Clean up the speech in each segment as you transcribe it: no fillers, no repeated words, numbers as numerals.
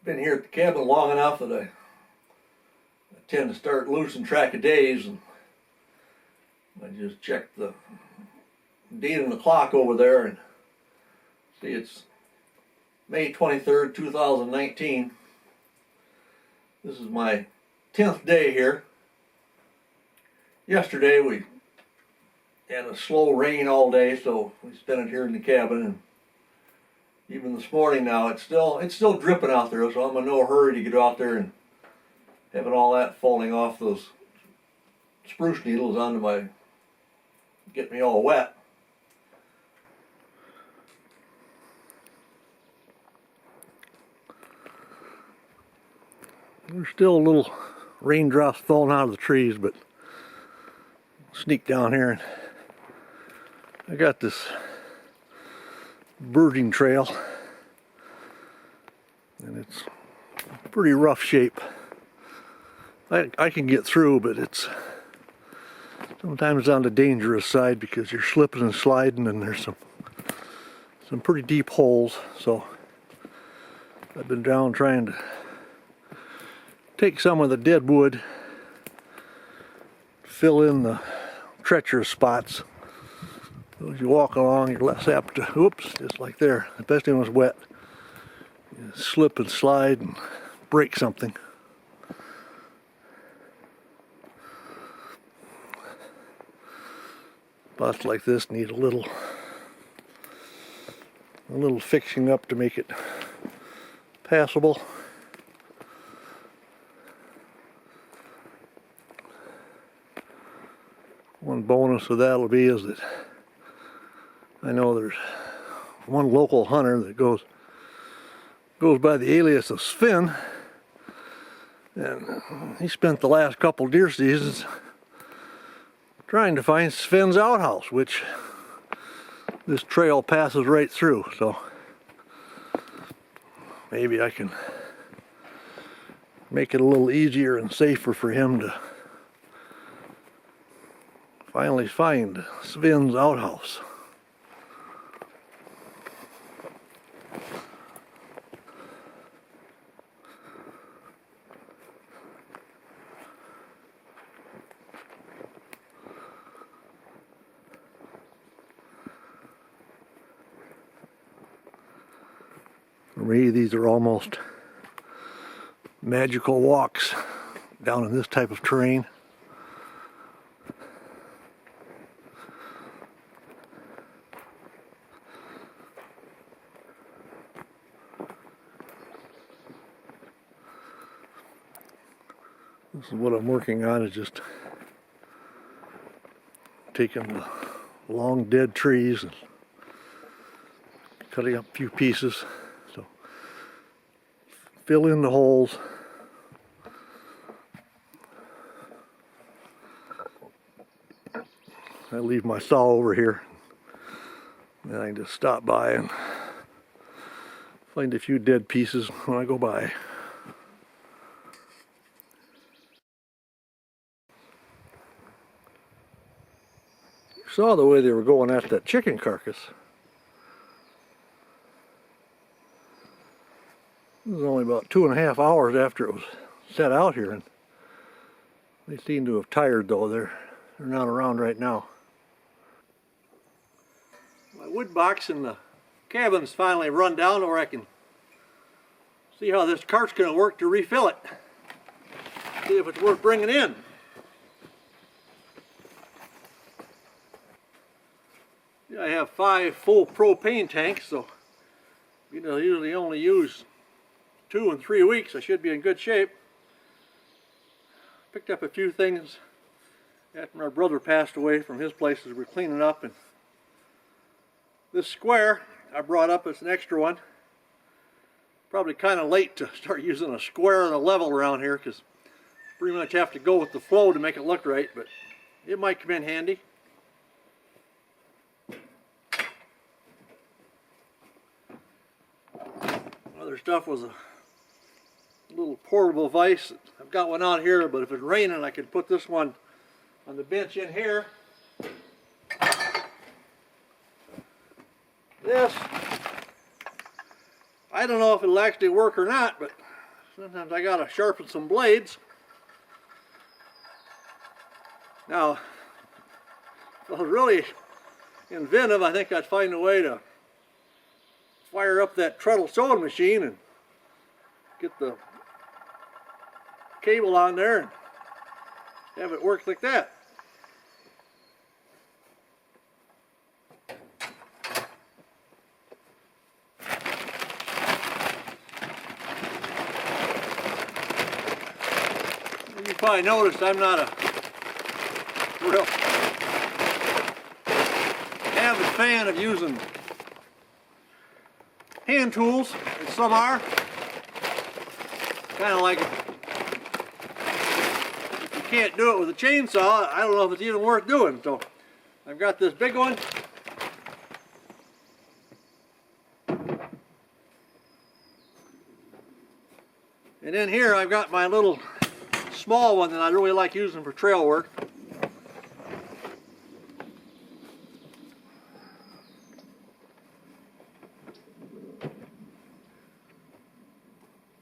Been here at the cabin long enough that I tend to start losing track of days, and I just checked the date on the clock over there and see it's May 23rd, 2019. This is my 10th day here. Yesterday we had a slow rain all day, so we spent it here in the cabin, and even this morning now it's still dripping out there, so I'm in no hurry to get out there and having all that falling off those spruce needles onto my, get me all wet. There's still a little raindrops falling out of the trees, but I'll sneak down here and I got this birding trail, and it's pretty rough shape. I can get through, but it's sometimes on the dangerous side because you're slipping and sliding, and there's some pretty deep holes. So I've been down trying to take some of the dead wood, fill in the treacherous spots. So as you walk along, you're less apt to, oops, just like there, especially when it's wet, you slip and slide and break something. Spots like this need a little fixing up to make it passable. One bonus of that will be is that I know there's one local hunter that goes by the alias of Sven, and he spent the last couple deer seasons trying to find Sven's outhouse, which this trail passes right through. So maybe I can make it a little easier and safer for him to finally find Sven's outhouse. For me, these are almost magical walks down in this type of terrain. This is what I'm working on, is just taking the long dead trees and cutting up a few pieces. So fill in the holes. I leave my saw over here, and I can just stop by and find a few dead pieces when I go by. Saw the way they were going at that chicken carcass. It was only about 2.5 hours after it was set out here, and they seem to have tired, though. They're not around right now. My wood box in the cabin's finally run down, where I can see how this cart's going to work to refill it. See if it's worth bringing in. I have 5 full propane tanks, so I usually only use 2 in 3 weeks. I should be in good shape. Picked up a few things after my brother passed away from his place as we're cleaning up, and this square I brought up as an extra one. Probably kind of late to start using a square and a level around here, because pretty much have to go with the flow to make it look right, but it might come in handy. Other stuff was a little portable vise. I've got one out here, but if it's raining I could put this one on the bench in here. This, I don't know if it'll actually work or not, but Sometimes I gotta sharpen some blades. Now, if I was really inventive, I think I'd find a way to fire up that treadle sewing machine and get the cable on there and have it work like that. You probably noticed I'm not a real avid fan of using hand tools, and some are. Kind of like if you can't do it with a chainsaw, I don't know if it's even worth doing. So I've got this big one. And in here I've got my little small one that I really like using for trail work.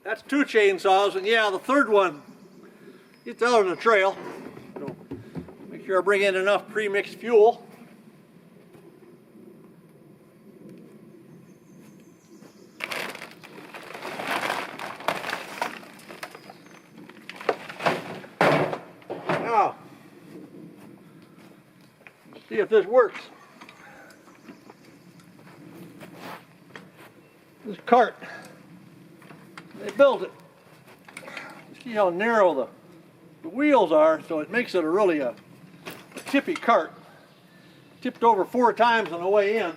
That's 2 chainsaws, and yeah, the third one gets out on the trail. So make sure I bring in enough pre-mixed fuel. Now, let's see if this works. This cart, they built it. You see how narrow the wheels are, so it makes it a really a tippy cart. Tipped over 4 times on the way in.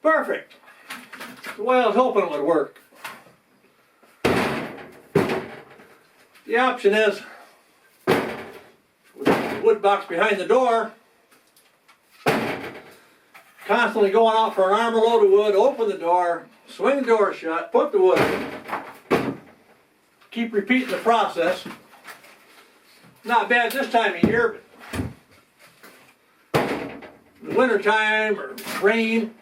Perfect. That's the way I was hoping it would work. The option is, with the wood box behind the door, constantly going out for an arm or load of wood, open the door, swing the door shut, put the wood in. Keep repeating the process. Not bad this time of year, but in the winter time or rain,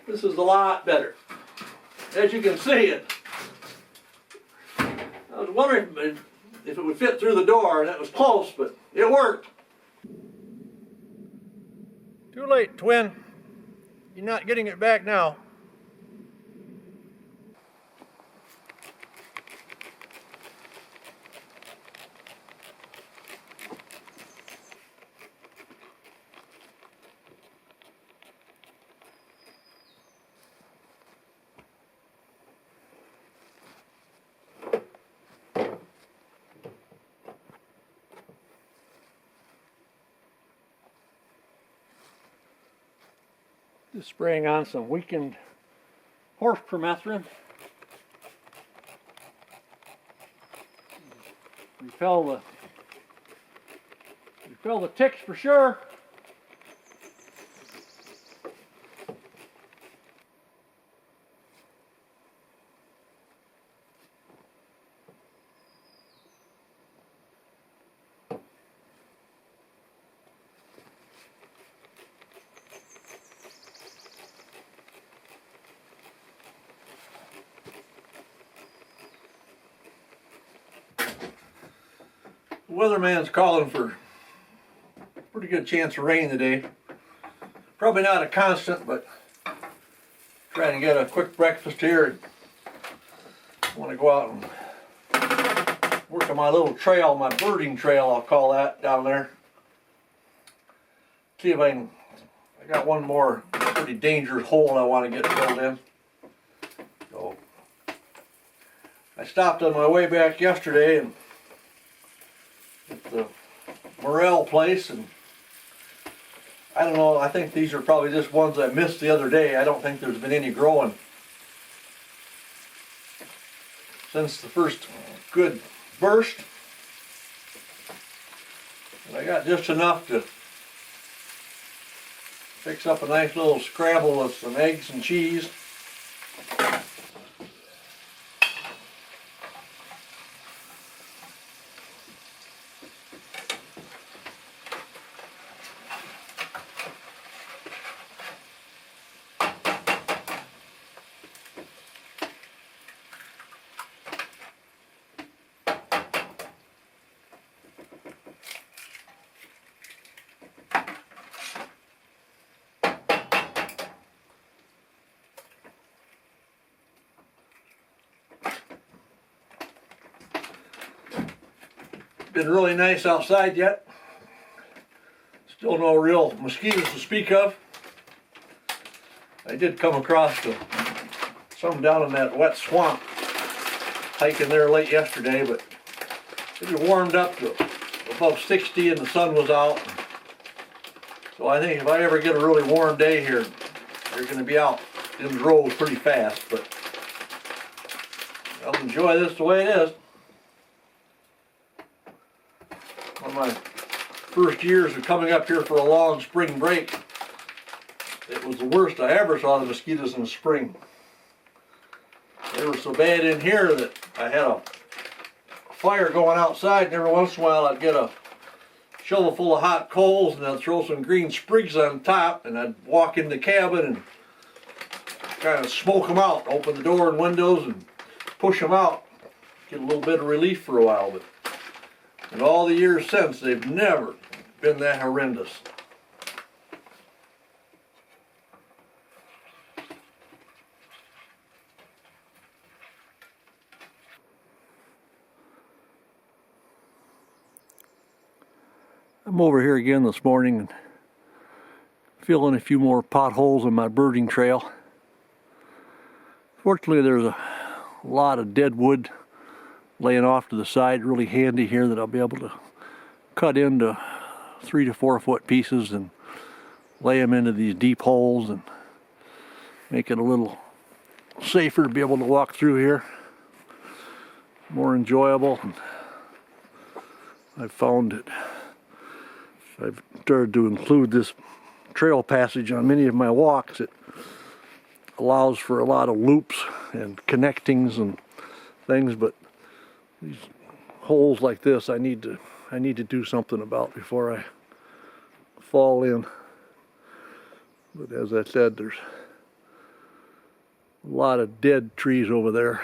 this is a lot better. As you can see, I was wondering if it would fit through the door, and it was close, but it worked. Too late, twin. You're not getting it back now. Just spraying on some weakened horse permethrin. Repel the ticks for sure. The weatherman's calling for a pretty good chance of rain today. Probably not a constant, but trying to get a quick breakfast here. I want to go out and work on my little trail, my birding trail I'll call that, down there. See if I got one more pretty dangerous hole I want to get filled in. So I stopped on my way back yesterday and at the Morel place, and I don't know, I think these are probably just ones I missed the other day. I don't think there's been any growing since the first good burst. And I got just enough to fix up a nice little scramble with some eggs and cheese. Been really nice outside yet. Still no real mosquitoes to speak of. I did come across some down in that wet swamp hiking there late yesterday, but it had warmed up to above 60 and the sun was out. So I think if I ever get a really warm day here, they're going to be out in droves pretty fast, but I'll enjoy this the way it is. One of my first years of coming up here for a long spring break, it was the worst I ever saw the mosquitoes in the spring. They were so bad in here that I had a fire going outside, and every once in a while I'd get a shovel full of hot coals and I'd throw some green sprigs on top, and I'd walk in the cabin and kind of smoke them out, open the door and windows and push them out, get a little bit of relief for a while. But in all the years since, they've never been that horrendous. I'm over here again this morning and filling a few more potholes in my birding trail. Fortunately, there's a lot of dead wood laying off to the side, really handy here, that I'll be able to cut into 3 to 4 foot pieces and lay them into these deep holes and make it a little safer to be able to walk through here, more enjoyable. And I've found that I've started to include this trail passage on many of my walks. It allows for a lot of loops and connectings and things, but these holes like this I need to do something about before I fall in. But as I said, there's a lot of dead trees over there.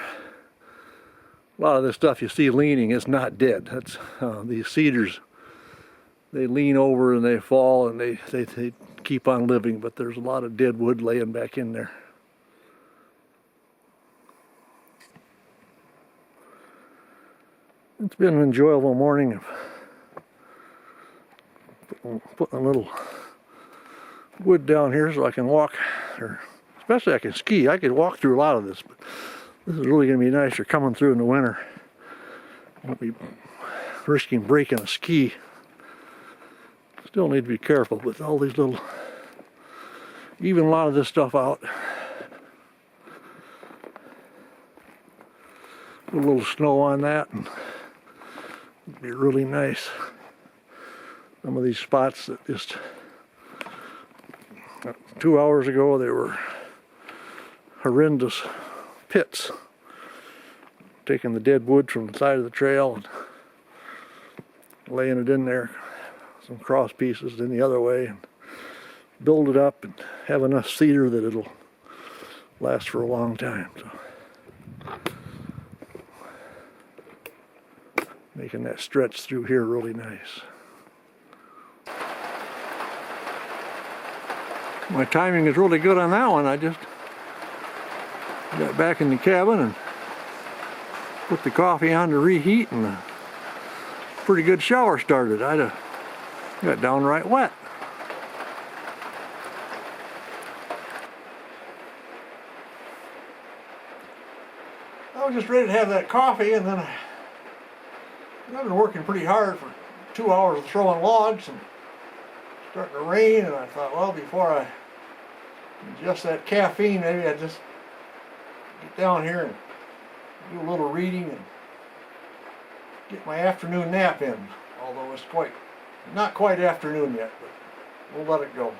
A lot of this stuff you see leaning is not dead. That's these cedars. They lean over and they fall and they keep on living, but there's a lot of dead wood laying back in there. It's been an enjoyable morning of putting a little wood down here so I can walk, or especially I can ski. I could walk through a lot of this, but this is really going to be nice for coming through in the winter. Won't be risking breaking a ski. Still need to be careful with all these little, even a lot of this stuff out. Put a little snow on that and it'd be really nice. Some of these spots that just 2 hours ago they were horrendous pits. Taking the dead wood from the side of the trail and laying it in there, some cross pieces in the other way, and build it up and have enough cedar that it'll last for a long time. So, making that stretch through here really nice. My timing is really good on that one. I just got back in the cabin and put the coffee on to reheat, and a pretty good shower started. I got downright wet. I was just ready to have that coffee, and then I've been working pretty hard for 2 hours of throwing logs, and it's starting to rain, and I thought, well, before I ingest that caffeine, maybe I'd just get down here and do a little reading and get my afternoon nap in. Although it's not quite afternoon yet, but we'll let it go.